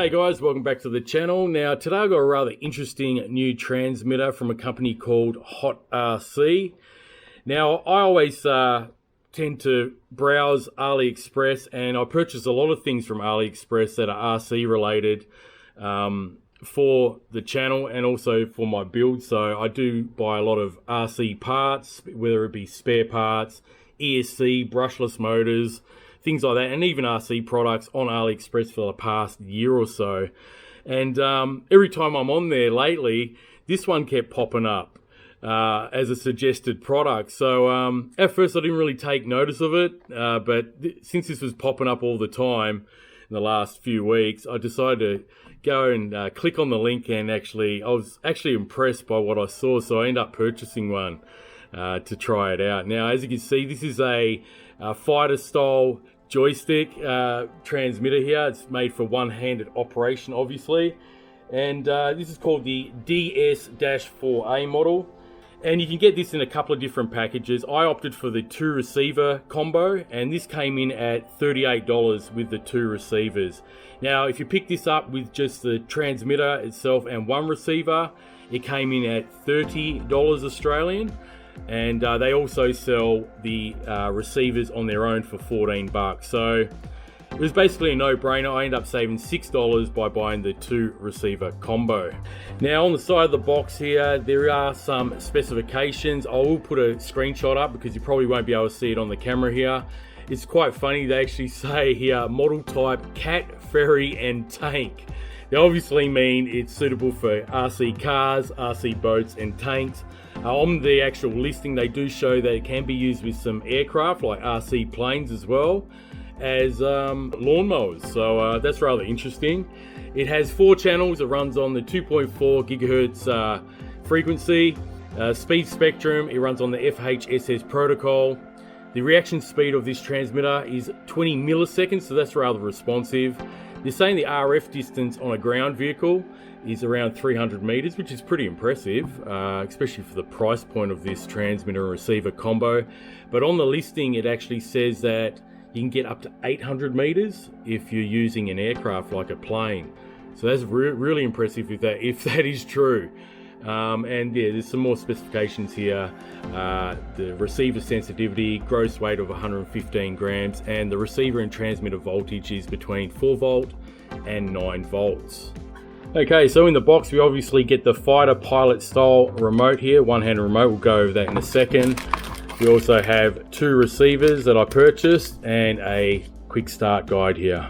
G'day guys, welcome back to the channel. Now today I've got a rather interesting new transmitter from a company called HotRC. Now I always tend to browse AliExpress, and I purchase a lot of things from AliExpress that are RC related for the channel and also for my build. So I do buy a lot of RC parts, whether it be spare parts, ESC, brushless motors, things like that, and even RC products on AliExpress for the past year or so. And every time I'm on there lately, this one kept popping up as a suggested product. So at first I didn't really take notice of it, but since this was popping up all the time in the last few weeks, I decided to go and click on the link, and I was actually impressed by what I saw, so I ended up purchasing one to try it out. Now, as you can see, this is a fighter style joystick transmitter here. It's made for one-handed operation, obviously, and this is called the DS-4A model, and you can get this in a couple of different packages. I opted for the 2 receiver combo, and this came in at $38 with the 2 receivers. Now if you pick this up with just the transmitter itself and 1 receiver, it came in at $30 Australian. And they also sell the receivers on their own for 14 bucks. So it was basically a no-brainer. I ended up saving $6 by buying the 2 receiver combo. Now on the side of the box here, there are some specifications. I will put a screenshot up because you probably won't be able to see it on the camera here. It's quite funny. They actually say here, model type cat, ferry and tank. They obviously mean it's suitable for RC cars, RC boats and tanks. On the actual listing, they do show that it can be used with some aircraft like RC planes as well as lawnmowers. So that's rather interesting. It has 4 channels. It runs on the 2.4 gigahertz frequency. Speed spectrum, it runs on the FHSS protocol. The reaction speed of this transmitter is 20 milliseconds, so that's rather responsive. They're saying the RF distance on a ground vehicle is around 300 meters, which is pretty impressive, especially for the price point of this transmitter and receiver combo. But on the listing, it actually says that you can get up to 800 meters if you're using an aircraft like a plane. So that's really impressive if that is true. And yeah, there's some more specifications here. The receiver sensitivity, gross weight of 115 grams, and the receiver and transmitter voltage is between 4 volt and 9 volts. Okay, so in the box we obviously get the fighter pilot style remote here, one-handed remote. We'll go over that in a second. We also have 2 receivers that I purchased and a quick start guide here.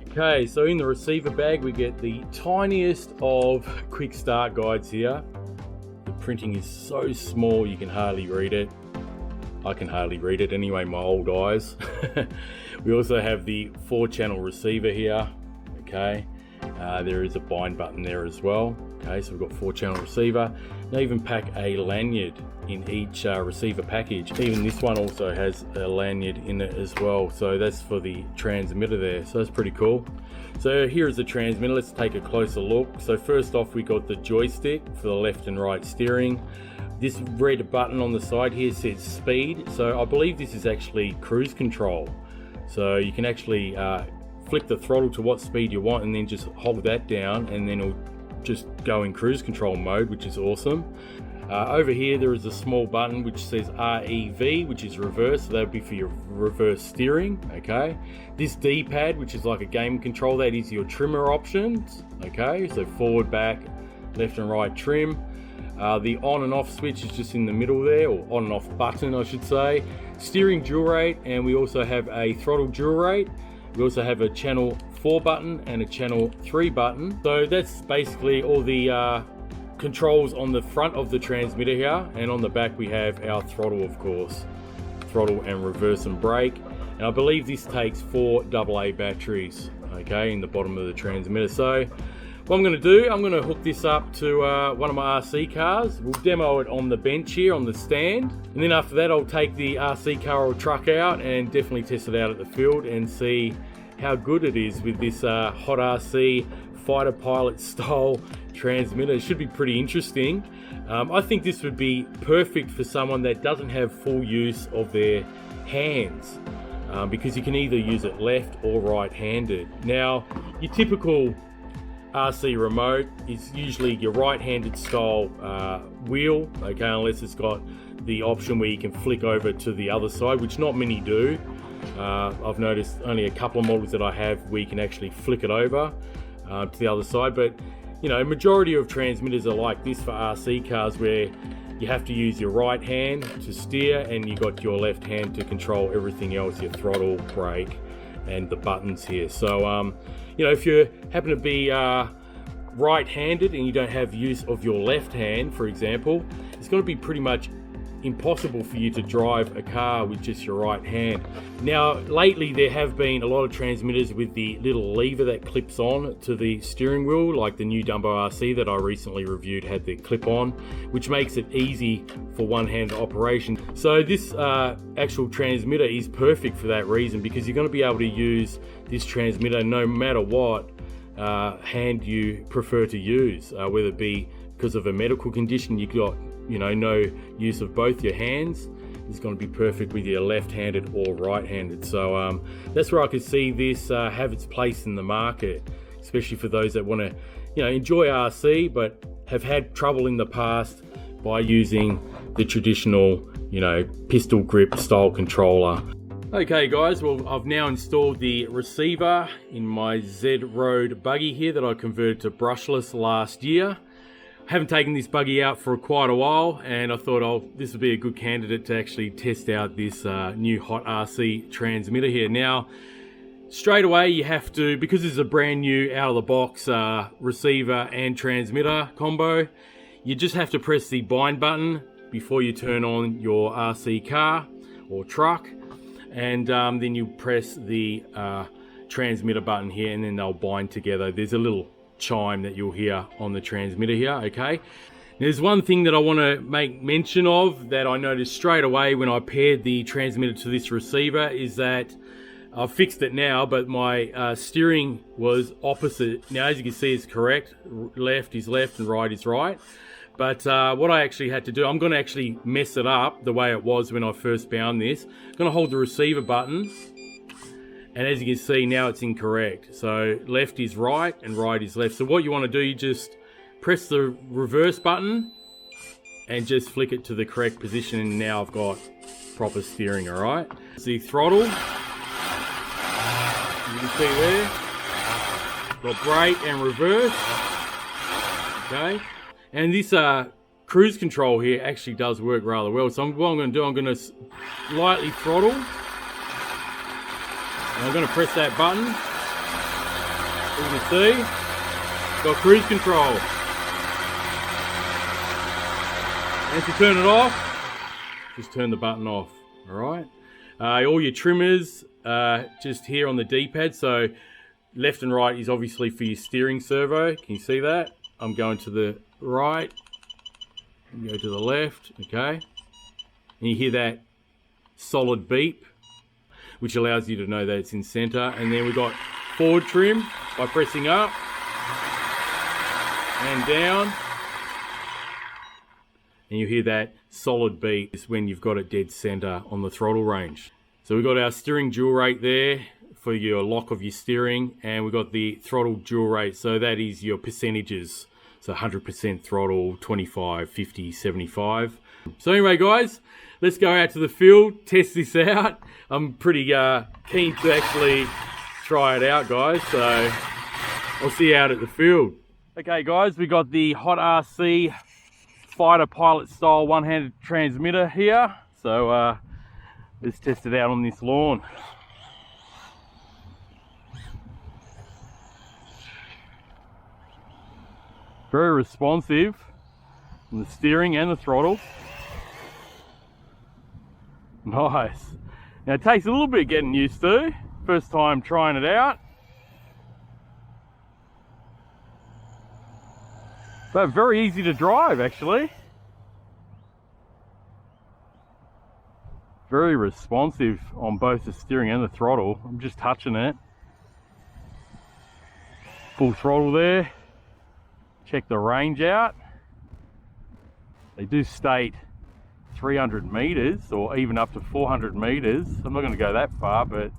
Okay, so in the receiver bag we get the tiniest of quick start guides here. The printing is so small you can hardly read it. I can hardly read it anyway, my old eyes. We also have the 4-channel receiver here. Okay, there is a bind button there as well. Okay, so we've got 4-channel receiver. They even pack a lanyard in each receiver package. Even this one also has a lanyard in it as well. So that's for the transmitter there. So that's pretty cool. So here is the transmitter. Let's take a closer look. So first off, we got the joystick for the left and right steering. This red button on the side here says speed. So I believe this is actually cruise control. So you can actually flick the throttle to what speed you want and then just hold that down, and then it'll just go in cruise control mode, which is awesome. Over here there is a small button which says REV, which is reverse, so that would be for your reverse steering. Okay, this D-pad, which is like a game control, that is your trimmer options. Okay, so forward, back, left and right trim. The on and off switch is just in the middle there, or on and off button I should say. Steering dual rate, and we also have a throttle dual rate. We also have a channel 4 button and a channel 3 button. So that's basically all the controls on the front of the transmitter here, and on the back we have our throttle, of course, throttle and reverse and brake. And I believe this takes 4 AA batteries, okay, in the bottom of the transmitter. So what I'm going to do, I'm going to hook this up to one of my RC cars. We'll demo it on the bench here on the stand, and then after that I'll take the RC car or truck out and definitely test it out at the field and see how good it is with this HotRC fighter pilot style transmitter. It should be pretty interesting. I think this would be perfect for someone that doesn't have full use of their hands, because you can either use it left or right-handed. Now, your typical RC remote is usually your right-handed style wheel, okay, unless it's got the option where you can flick over to the other side, which not many do. I've noticed only a couple of models that I have where you can actually flick it over to the other side, but you know, majority of transmitters are like this for RC cars, where you have to use your right hand to steer and you got your left hand to control everything else, your throttle, brake, and the buttons here. So you know, if you happen to be right-handed and you don't have use of your left hand, for example, it's going to be pretty much impossible for you to drive a car with just your right hand. Now, lately there have been a lot of transmitters with the little lever that clips on to the steering wheel, like the new Dumbo RC that I recently reviewed had the clip on, which makes it easy for one-hand operation. So this actual transmitter is perfect for that reason, because you're going to be able to use this transmitter no matter what hand you prefer to use, whether it be because of a medical condition you've got, you know, no use of both your hands. It's going to be perfect with your left-handed or right-handed. So that's where I could see this have its place in the market, especially for those that want to, you know, enjoy RC but have had trouble in the past by using the traditional, you know, pistol grip style controller. Okay guys, well, I've now installed the receiver in my Z Road buggy here that I converted to brushless last year. Haven't taken this buggy out for quite a while, and I thought this would be a good candidate to actually test out this new HotRC transmitter here. Now, straight away you have to, because this is a brand new out of the box receiver and transmitter combo, you just have to press the bind button before you turn on your RC car or truck, and then you press the transmitter button here, and then they'll bind together. There's a little chime that you'll hear on the transmitter here, okay? There's one thing that I want to make mention of that I noticed straight away when I paired the transmitter to this receiver, is that I've fixed it now, but my steering was opposite. Now, as you can see, it's correct. Left is left and right is right. But what I actually had to do, I'm going to actually mess it up the way it was when I first bound this. I'm going to hold the receiver button, and as you can see now it's incorrect. So left is right and right is left. So what you want to do, you just press the reverse button and just flick it to the correct position, and now I've got proper steering, alright? The throttle, you can see there, got brake and reverse, okay? And this cruise control here actually does work rather well. So what I'm going to do, I'm going to lightly throttle. And I'm going to press that button. As you can see, got cruise control. And to turn it off, just turn the button off. Alright. All your trimmers just here on the D-pad. So left and right is obviously for your steering servo. Can you see that? I'm going to the right. And go to the left. Okay. And you hear that solid beep, which allows you to know that it's in center. And then we've got forward trim by pressing up and down, and you hear that solid beat is when you've got it dead center on the throttle range. So we've got our steering dual rate there for your lock of your steering, and we've got the throttle dual rate, so that is your percentages. So 100% throttle, 25, 50, 75. So anyway guys, let's go out to the field, test this out. I'm pretty keen to actually try it out, guys, so I'll see you out at the field. Okay guys, we got the HotRC fighter pilot style one-handed transmitter here, so let's test it out on this lawn. Very responsive on the steering and the throttle. Nice. Now it takes a little bit getting used to, first time trying it out. But very easy to drive actually. Very responsive on both the steering and the throttle. I'm just touching it. Full throttle there. Check the range out. They do state 300 meters or even up to 400 meters. I'm not going to go that far, but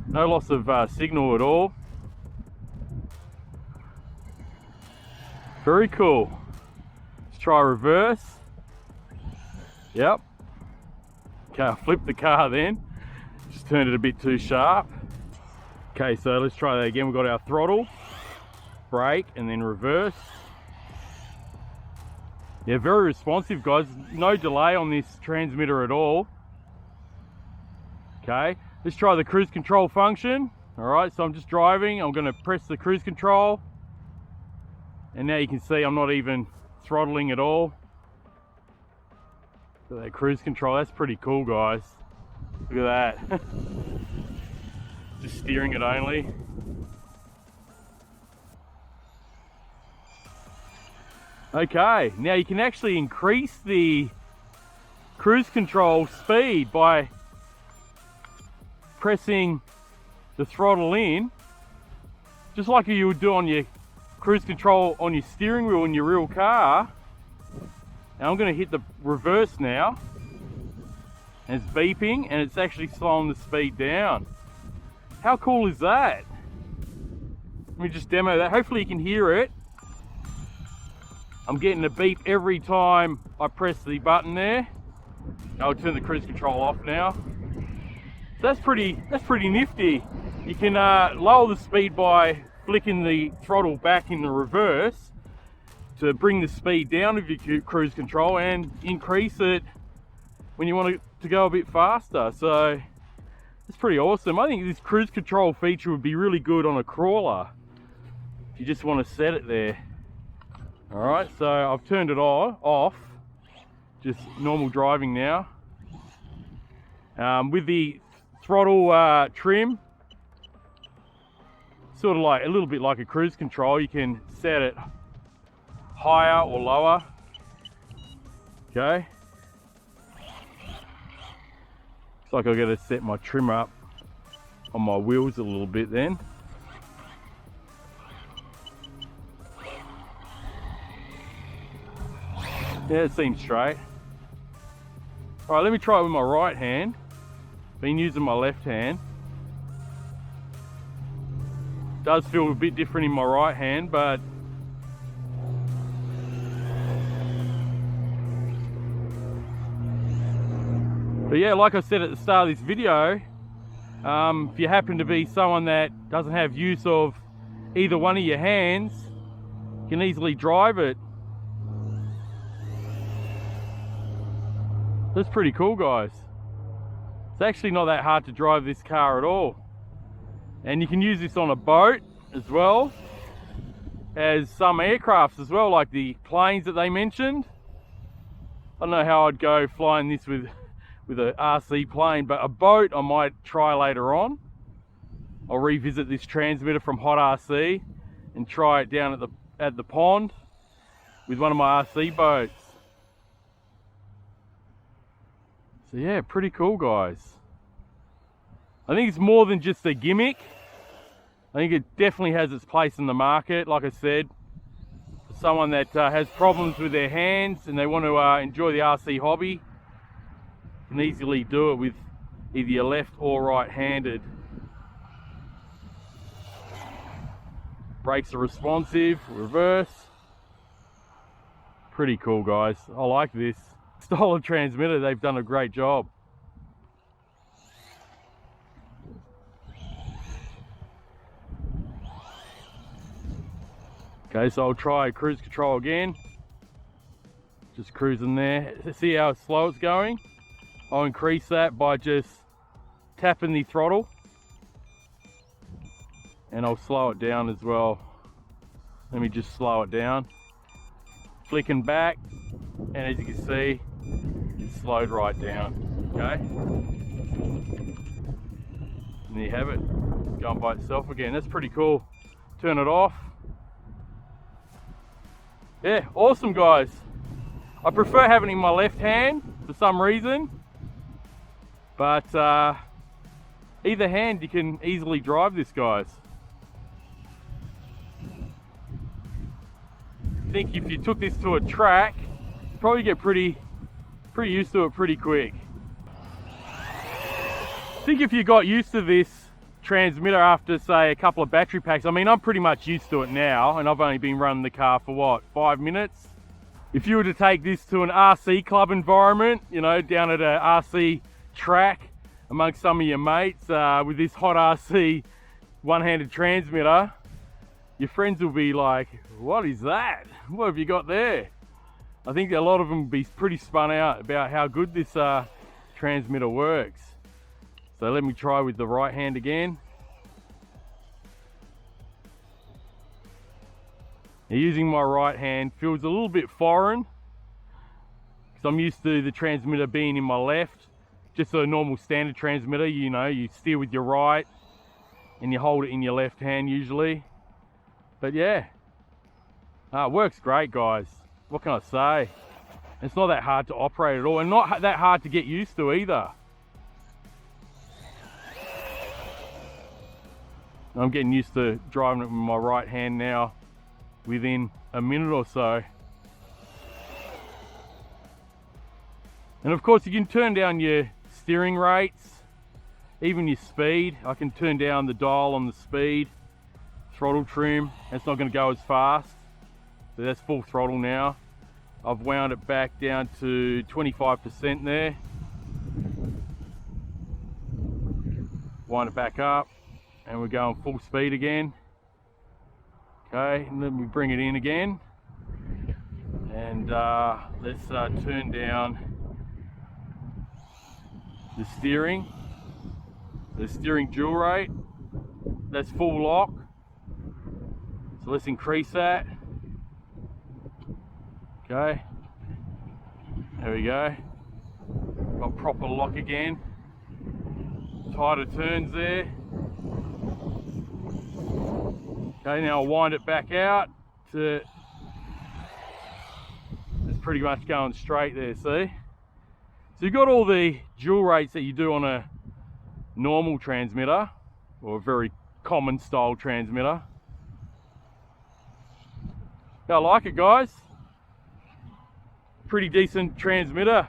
no loss of signal at all. Very cool. Let's try reverse. Yep. Okay, I flipped the car then. Just turned it a bit too sharp. Okay, so let's try that again. We've got our throttle, brake, and then reverse. Yeah, very responsive, guys. No delay on this transmitter at all. Okay, let's try the cruise control function. All right, so I'm just driving. I'm going to press the cruise control. And now you can see I'm not even throttling at all. Look at that cruise control. That's pretty cool, guys. Look at that. Just steering it only. Okay, now you can actually increase the cruise control speed by pressing the throttle in, just like you would do on your cruise control on your steering wheel in your real car. Now I'm going to hit the reverse now, and it's beeping and it's actually slowing the speed down. How cool is that? Let me just demo that. Hopefully you can hear it. I'm getting a beep every time I press the button there. I'll turn the cruise control off now. So that's pretty nifty. You can lower the speed by flicking the throttle back in the reverse to bring the speed down of your cruise control, and increase it when you want to go a bit faster. So it's pretty awesome. I think this cruise control feature would be really good on a crawler if you just want to set it there. All right, so I've turned it off, just normal driving now. With the throttle trim, sort of like a little bit like a cruise control, you can set it higher or lower. Okay. Looks like I've got to set my trim up on my wheels a little bit then. Yeah, it seems straight. All right, let me try it with my right hand. Been using my left hand. Does feel a bit different in my right hand, but yeah, like I said at the start of this video, if you happen to be someone that doesn't have use of either one of your hands, you can easily drive it. That's pretty cool, guys. It's actually not that hard to drive this car at all. And you can use this on a boat as well as some aircrafts as well, like the planes that they mentioned. I don't know how I'd go flying this with an RC plane, but a boat I might try later on. I'll revisit this transmitter from HotRC and try it down at the pond with one of my RC boats. So yeah, pretty cool, guys. I think it's more than just a gimmick. I think it definitely has its place in the market. Like I said, for someone that has problems with their hands and they want to enjoy the RC hobby, you can easily do it with either your left or right-handed. Brakes are responsive, reverse. Pretty cool, guys. I like this style of transmitter. They've done a great job. Okay, so I'll try cruise control again. Just cruising there. See how slow it's going? I'll increase that by just tapping the throttle, and I'll slow it down as well. Let me just slow it down. Flicking back, and as you can see, it's slowed right down. Okay, and there you have it. It's going by itself again. That's pretty cool. Turn it off. Yeah, awesome, guys. I prefer having it in my left hand for some reason, but either hand you can easily drive this, guys. I think if you took this to a track, you'd probably get pretty used to it pretty quick. I think if you got used to this transmitter after, say, a couple of battery packs. I mean, I'm pretty much used to it now, and I've only been running the car for what, 5 minutes? If you were to take this to an RC club environment, you know, down at a RC track amongst some of your mates with this HotRC one-handed transmitter, your friends will be like, what is that? What have you got there? I think a lot of them will be pretty spun out about how good this transmitter works. So let me try with the right hand again. Now, using my right hand feels a little bit foreign because I'm used to the transmitter being in my left. Just a normal standard transmitter, you know, you steer with your right and you hold it in your left hand usually. But yeah, it works great, guys. What can I say? It's not that hard to operate at all, and not that hard to get used to either. I'm getting used to driving it with my right hand now within a minute or so. And of course you can turn down your steering rates, even your speed. I can turn down the dial on the speed, throttle trim. It's not going to go as fast. So that's full throttle now. I've wound it back down to 25% there. Wind it back up and we're going full speed again. Okay, and then we bring it in again. And let's turn down the steering. The steering dual rate, that's full lock. So let's increase that. Okay, there we go. Got proper lock again. Tighter turns there. Okay, now I'll wind it back out to, it's pretty much going straight there, see? So you've got all the dual rates that you do on a normal transmitter, or a very common style transmitter. I like it, guys. Pretty decent transmitter,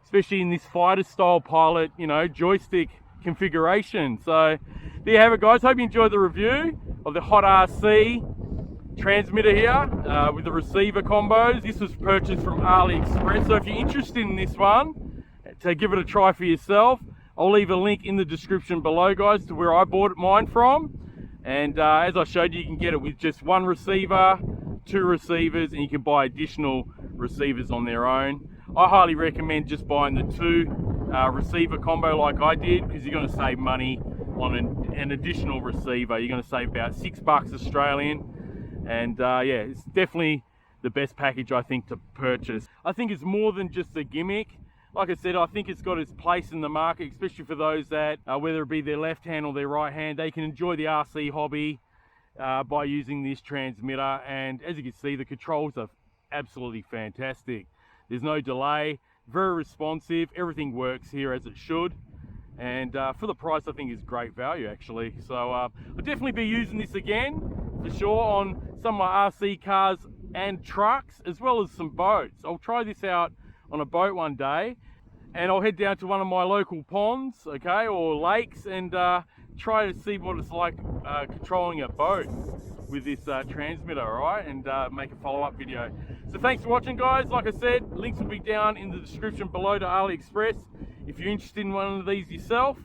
especially in this fighter style pilot, you know, joystick configuration. So there you have it, guys. Hope you enjoyed the review of the HotRC transmitter here with the receiver combos. This was purchased from AliExpress. So if you're interested in this one, to give it a try for yourself, I'll leave a link in the description below, guys, to where I bought mine from. And as I showed you, you can get it with just one receiver, 2 receivers, and you can buy additional receivers on their own. I highly recommend just buying the 2 receiver combo like I did, because you're going to save money on an additional receiver. You're going to save about $6 Australian, and yeah, it's definitely the best package I think to purchase. I think it's more than just a gimmick. Like I said, I think it's got its place in the market, especially for those that, whether it be their left hand or their right hand, they can enjoy the RC hobby by using this transmitter. And as you can see, the controls are absolutely fantastic. There's no delay, very responsive, everything works here as it should. And for the price, I think is great value actually. So I'll definitely be using this again for sure on some of my RC cars and trucks, as well as some boats. I'll try this out on a boat one day, and I'll head down to one of my local ponds, okay, or lakes, and try to see what it's like controlling a boat with this transmitter, alright, and make a follow-up video. So thanks for watching, guys. Like I said, links will be down in the description below to AliExpress if you're interested in one of these yourself.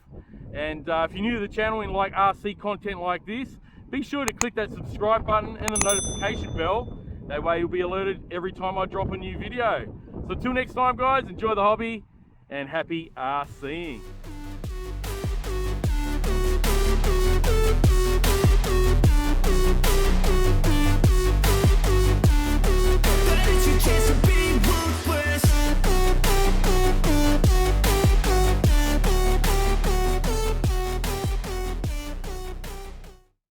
And if you're new to the channel and like RC content like this, be sure to click that subscribe button and the notification bell. That way you'll be alerted every time I drop a new video. So till next time, guys, enjoy the hobby and happy RCing.